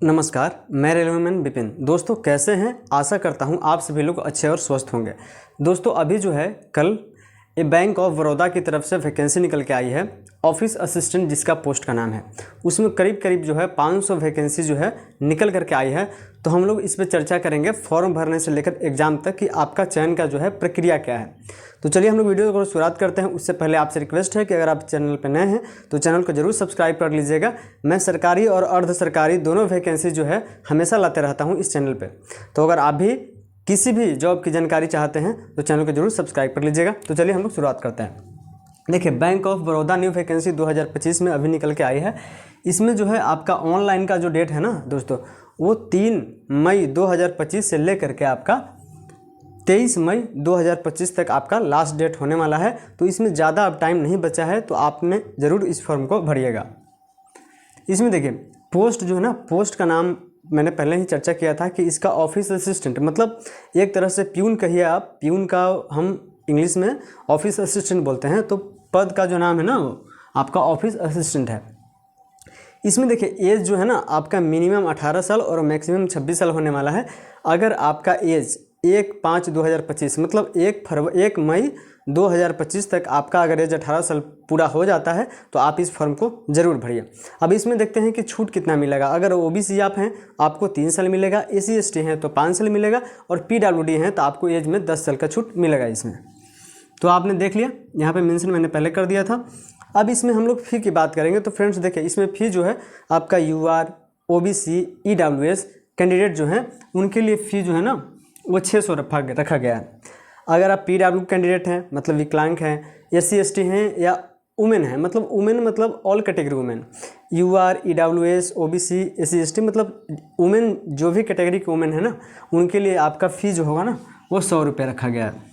नमस्कार, मैं रेलवेमैन विपिन। दोस्तों कैसे हैं? आशा करता हूं आप सभी लोग अच्छे और स्वस्थ होंगे। दोस्तों अभी जो है कल बैंक ऑफ बड़ौदा की तरफ से वैकेंसी निकल के आई है, ऑफिस असिस्टेंट जिसका पोस्ट का नाम है। उसमें करीब करीब जो है 500 वैकेंसी जो है निकल करके आई है। तो हम लोग इस पर चर्चा करेंगे फॉर्म भरने से लेकर एग्जाम तक कि आपका चयन का जो है प्रक्रिया क्या है। तो चलिए हम लोग वीडियो को शुरुआत करते हैं। उससे पहले आपसे रिक्वेस्ट है कि अगर आप चैनल पर नए हैं तो चैनल को जरूर सब्सक्राइब कर लीजिएगा। मैं सरकारी और अर्ध सरकारी दोनों वैकेंसी जो है हमेशा लाते रहता हूँ इस चैनल पर। तो अगर आप भी किसी भी जॉब की जानकारी चाहते हैं तो चैनल को जरूर सब्सक्राइब कर लीजिएगा। तो चलिए हम लोग शुरुआत करते हैं। देखिए, bank of Baroda new vacancy 2025 में अभी निकल के आई है। इसमें जो है आपका ऑनलाइन का जो डेट है ना दोस्तों, वो 3 मई 2025 से लेकर के आपका 23 मई 2025 तक आपका लास्ट डेट होने वाला है। तो इसमें ज़्यादा अब टाइम नहीं बचा है, तो आपने ज़रूर इस फॉर्म को भरिएगा। इसमें देखिए पोस्ट जो है ना, पोस्ट का नाम मैंने पहले ही चर्चा किया था कि इसका ऑफिस असिस्टेंट, मतलब एक तरह से प्यून कहिए आप। प्यून का हम इंग्लिश में ऑफिस असिस्टेंट बोलते हैं। तो पद का जो नाम है ना वो आपका ऑफिस असिस्टेंट है। इसमें देखिए एज जो है ना आपका मिनिमम 18 साल और मैक्सिमम 26 साल होने वाला है। अगर आपका एज 1/5/2025 मतलब 1 मई 2025 तक आपका अगर एज 18 साल पूरा हो जाता है तो आप इस फॉर्म को ज़रूर भरिए। अब इसमें देखते हैं कि छूट कितना मिलेगा। अगर ओबीसी आप हैं आपको 3 साल मिलेगा, SC/ST हैं तो 5 साल मिलेगा, और PWD हैं तो आपको एज में 10 साल का छूट मिलेगा इसमें। तो आपने देख लिया, यहाँ पे मेंशन मैंने पहले कर दिया था। अब इसमें हम लोग फ़ी की बात करेंगे। तो फ्रेंड्स देखिए, इसमें फ़ी जो है आपका UR, OBC, EWS कैंडिडेट जो हैं उनके लिए फ़ी जो है ना वो 600 रखा गया है। अगर आप PW कैंडिडेट हैं मतलब विकलांग हैं, SC/ST हैं या वुमेन है, मतलब वुमेन मतलब all category women, UR, EWS, OBC, SC/ST मतलब वुमेन जो भी कैटेगरी के वुमेन है ना, उनके लिए आपका फ़ी जो होगा ना वो 100 रुपये रखा गया है।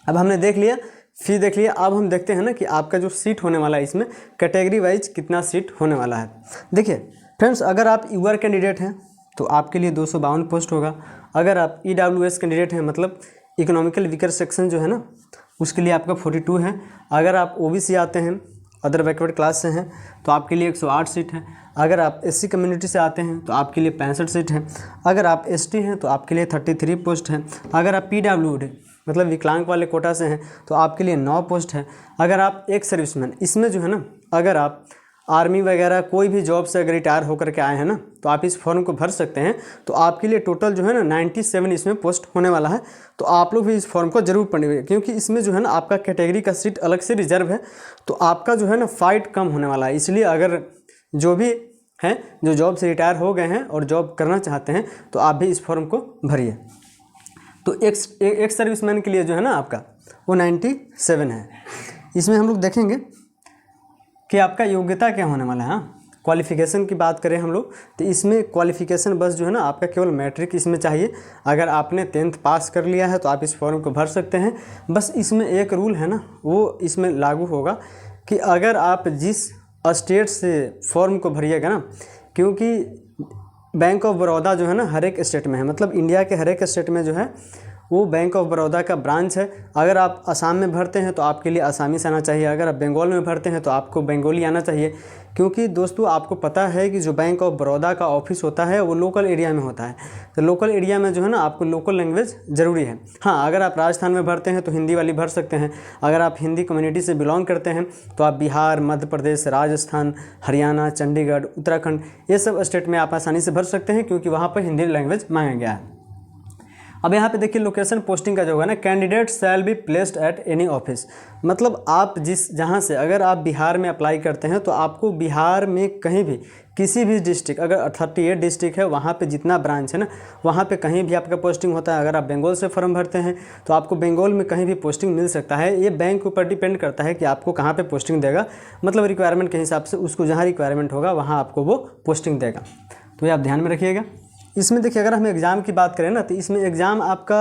अब हमने देख लिया, फ़ी देख लिया। अब हम देखते हैं ना कि आपका जो सीट होने वाला है इसमें कैटेगरी वाइज कितना सीट होने वाला है। देखिए फ्रेंड्स, अगर आप UR कैंडिडेट हैं तो आपके लिए 252 पोस्ट होगा। अगर आप EWS कैंडिडेट हैं मतलब इकोनॉमिकल वीकर सेक्शन जो है ना, उसके लिए आपका 42 है। अगर आप OBC आते हैं, अदर बैकवर्ड क्लास से हैं, तो आपके लिए 108 सीट है। अगर आप SC कम्युनिटी से आते हैं तो आपके लिए 65 सीट है। अगर आप ST हैं तो आपके लिए 33 पोस्ट है। अगर आप PWD मतलब विकलांग वाले कोटा से हैं तो आपके लिए 9 पोस्ट है। अगर आप एक सर्विसमैन, इसमें जो है ना अगर आप आर्मी वगैरह कोई भी जॉब से अगर रिटायर होकर के आए हैं ना तो आप इस फॉर्म को भर सकते हैं। तो आपके लिए टोटल जो है ना 97 इसमें पोस्ट होने वाला है। तो आप लोग भी इस फॉर्म को जरूर पढ़िए, क्योंकि इसमें जो है ना आपका कैटेगरी का सीट अलग से रिजर्व है। तो आपका जो है ना फाइट कम होने वाला है। इसलिए अगर जो भी हैं जो जॉब से रिटायर हो गए हैं और जॉब करना चाहते हैं तो आप भी इस फॉर्म को भरिए। तो एक सर्विसमैन के लिए जो है ना आपका वो 97 है। इसमें हम लोग देखेंगे कि आपका योग्यता क्या होने वाला है। हाँ, क्वालिफ़िकेशन की बात करें हम लोग तो इसमें क्वालिफ़िकेशन बस जो है ना आपका केवल मैट्रिक इसमें चाहिए। अगर आपने 10th पास कर लिया है तो आप इस फॉर्म को भर सकते हैं। बस इसमें एक रूल है ना वो इसमें लागू होगा कि अगर आप जिस स्टेट से फॉर्म को भरिएगा ना, क्योंकि बैंक ऑफ बड़ौदा जो है ना हर एक स्टेट में है, मतलब इंडिया के हर एक स्टेट में जो है वो बैंक ऑफ बड़ौदा का ब्रांच है। अगर आप असम में भरते हैं तो आपके लिए आसामी से आना चाहिए। अगर आप बंगाल में भरते हैं तो आपको बंगाली आना चाहिए, क्योंकि दोस्तों आपको पता है कि जो बैंक ऑफ बड़ौदा का ऑफिस होता है वो लोकल एरिया में होता है। तो लोकल एरिया में जो है ना आपको लोकल लैंग्वेज ज़रूरी है। हाँ, अगर आप राजस्थान में भरते हैं तो हिंदी वाली भर सकते हैं। अगर आप हिंदी कम्युनिटी से बिलोंग करते हैं तो आप बिहार, मध्य प्रदेश, राजस्थान, हरियाणा, चंडीगढ़, उत्तराखंड ये सब स्टेट में आप आसानी से भर सकते हैं, क्योंकि वहाँ पर हिंदी लैंग्वेज मांगा गया है। अब यहाँ पे देखिए लोकेशन पोस्टिंग का जो होगा ना, candidate shall be placed at any office, मतलब आप जहाँ से अगर आप बिहार में अप्लाई करते हैं तो आपको बिहार में कहीं भी किसी भी डिस्ट्रिक्ट, अगर 38 डिस्ट्रिक्ट है वहाँ पे जितना ब्रांच है ना वहाँ पे कहीं भी आपका पोस्टिंग होता है। अगर आप बंगाल से फॉर्म भरते हैं तो आपको बंगाल में कहीं भी पोस्टिंग मिल सकता है। ये बैंक के ऊपर डिपेंड करता है कि आपको कहाँ पे पोस्टिंग देगा, मतलब रिक्वायरमेंट के हिसाब से उसको जहाँ रिक्वायरमेंट होगा वहाँ आपको वो पोस्टिंग देगा। तो ये आप ध्यान में रखिएगा। इसमें देखिए अगर हम एग्ज़ाम की बात करें ना तो इसमें एग्ज़ाम आपका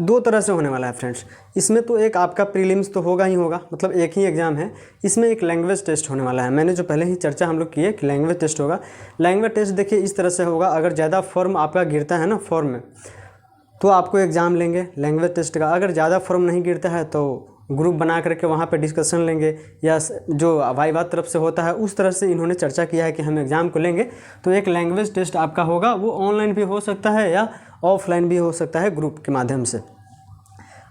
2 तरह से होने वाला है फ्रेंड्स। इसमें तो एक आपका प्रीलिम्स तो होगा ही होगा, मतलब एक ही एग्ज़ाम है। इसमें एक लैंग्वेज टेस्ट होने वाला है। मैंने जो पहले ही चर्चा हम लोग की है कि लैंग्वेज टेस्ट होगा। लैंग्वेज टेस्ट देखिए इस तरह से होगा, अगर ज़्यादा फॉर्म आपका गिरता है ना फॉर्म में तो आपको एग्ज़ाम लेंगे लैंग्वेज टेस्ट का। अगर ज़्यादा फॉर्म नहीं गिरता है तो ग्रुप बना करके वहाँ पे डिस्कशन लेंगे, या जो वाइवा तरफ से होता है उस तरह से इन्होंने चर्चा किया है कि हम एग्ज़ाम को लेंगे। तो एक लैंग्वेज टेस्ट आपका होगा, वो ऑनलाइन भी हो सकता है या ऑफलाइन भी हो सकता है ग्रुप के माध्यम से।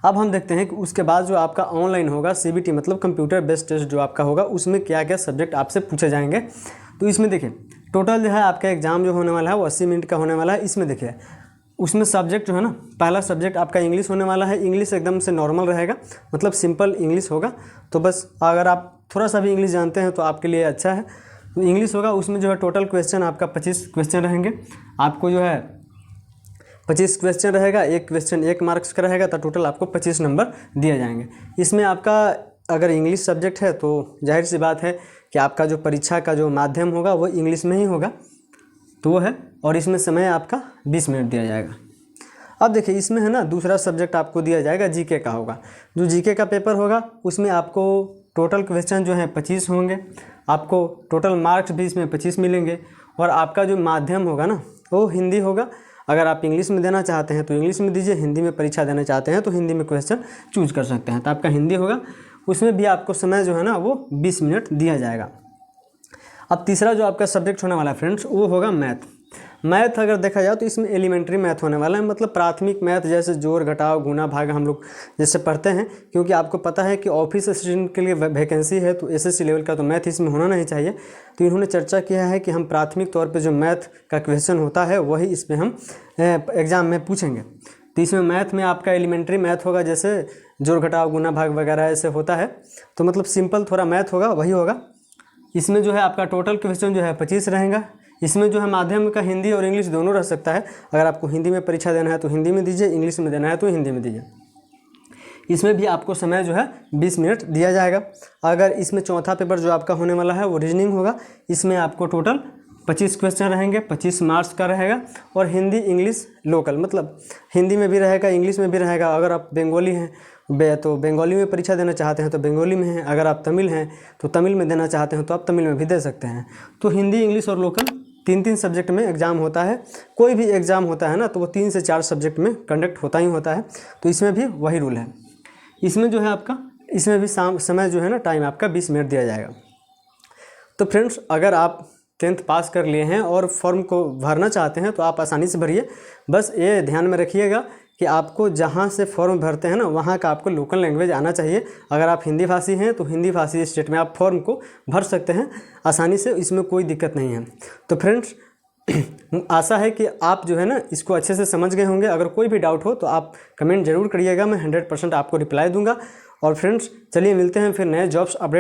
अब हम देखते हैं कि उसके बाद जो आपका ऑनलाइन होगा CBT मतलब कंप्यूटर बेस्ड टेस्ट जो आपका होगा, उसमें क्या क्या सब्जेक्ट आपसे पूछे जाएंगे। तो इसमें देखिए टोटल जो है आपका एग्ज़ाम जो होने वाला है वो 80 मिनट का होने वाला है। इसमें देखिए उसमें सब्जेक्ट जो है ना, पहला सब्जेक्ट आपका इंग्लिश होने वाला है। इंग्लिश एकदम से नॉर्मल रहेगा, मतलब सिंपल इंग्लिश होगा। तो बस अगर आप थोड़ा सा भी इंग्लिश जानते हैं तो आपके लिए अच्छा है। तो इंग्लिश होगा, उसमें जो है टोटल क्वेश्चन आपका 25 क्वेश्चन रहेंगे। आपको जो है 25 क्वेश्चन रहेगा, एक क्वेश्चन 1 मार्क्स का रहेगा, तो टोटल आपको 25 नंबर दिए जाएंगे। इसमें आपका अगर इंग्लिश सब्जेक्ट है तो जाहिर सी बात है कि आपका जो परीक्षा का जो माध्यम होगा वो इंग्लिश में ही होगा, तो वो है। और इसमें समय आपका 20 मिनट दिया जाएगा। अब देखिए इसमें है ना दूसरा सब्जेक्ट आपको दिया जाएगा जीके का होगा। जो जीके का पेपर होगा उसमें आपको टोटल क्वेश्चन जो है 25 होंगे, आपको टोटल मार्क्स भी इसमें 25 मिलेंगे। और आपका जो माध्यम होगा ना वो हिंदी होगा। अगर आप इंग्लिश में देना चाहते हैं तो इंग्लिश में दीजिए, हिंदी में परीक्षा देना चाहते हैं तो हिंदी में क्वेश्चन चूज कर सकते हैं। तो आपका हिंदी होगा, उसमें भी आपको समय जो है ना वो 20 मिनट दिया जाएगा। अब तीसरा जो आपका सब्जेक्ट होने वाला है फ्रेंड्स वो होगा मैथ। मैथ अगर देखा जाए तो इसमें एलिमेंट्री मैथ होने वाला है, मतलब प्राथमिक मैथ, जैसे जोड़ घटाव गुना भाग हम लोग जैसे पढ़ते हैं। क्योंकि आपको पता है कि ऑफिस असिस्टेंट के लिए वैकेंसी है तो SSC लेवल का तो मैथ इसमें होना नहीं चाहिए। तो इन्होंने चर्चा किया है कि हम प्राथमिक तौर पर जो मैथ का क्वेश्चन होता है वही इसमें हम एग्ज़ाम में पूछेंगे। तो इसमें मैथ में आपका एलिमेंट्री मैथ होगा, जैसे जोड़ घटाव गुना भाग वगैरह ऐसे होता है। तो मतलब सिंपल थोड़ा मैथ होगा, वही होगा। इसमें जो है आपका टोटल क्वेश्चन जो है 25 रहेगा। इसमें जो है माध्यम का हिंदी और इंग्लिश दोनों रह सकता है। अगर आपको हिंदी में परीक्षा देना है तो हिंदी में दीजिए, इंग्लिश में देना है तो हिंदी में दीजिए। इसमें भी आपको समय जो है 20 मिनट दिया जाएगा। अगर इसमें चौथा पेपर जो आपका होने वाला है वो रीजनिंग होगा। इसमें आपको टोटल 25 क्वेश्चन रहेंगे, 25 मार्क्स का रहेगा। और हिंदी इंग्लिश लोकल, मतलब हिंदी में भी रहेगा इंग्लिश में भी रहेगा। अगर आप बंगाली हैं तो बंगाली में परीक्षा देना चाहते हैं तो बंगाली में है। अगर आप तमिल हैं तो तमिल में देना चाहते हैं तो आप तमिल में भी दे सकते हैं। तो हिंदी इंग्लिश और लोकल 3-3 सब्जेक्ट में एग्ज़ाम होता है। कोई भी एग्ज़ाम होता है ना तो वो 3 से 4 सब्जेक्ट में कंडक्ट होता ही होता है। तो इसमें भी वही रूल है। इसमें जो है आपका इसमें भी समय जो है ना टाइम आपका 20 मिनट दिया जाएगा। तो फ्रेंड्स अगर आप 10th पास कर लिए हैं और फॉर्म को भरना चाहते हैं तो आप आसानी से भरिए। बस ये ध्यान में रखिएगा कि आपको जहाँ से फॉर्म भरते हैं ना वहाँ का आपको लोकल लैंग्वेज आना चाहिए। अगर आप हिंदी भाषी हैं तो हिंदी भाषी स्टेट में आप फॉर्म को भर सकते हैं आसानी से, इसमें कोई दिक्कत नहीं है। तो फ्रेंड्स आशा है कि आप जो है ना इसको अच्छे से समझ गए होंगे। अगर कोई भी डाउट हो तो आप कमेंट जरूर करिएगा, मैं 100% आपको रिप्लाई दूंगा। और फ्रेंड्स चलिए मिलते हैं फिर नए जॉब्स अपडेट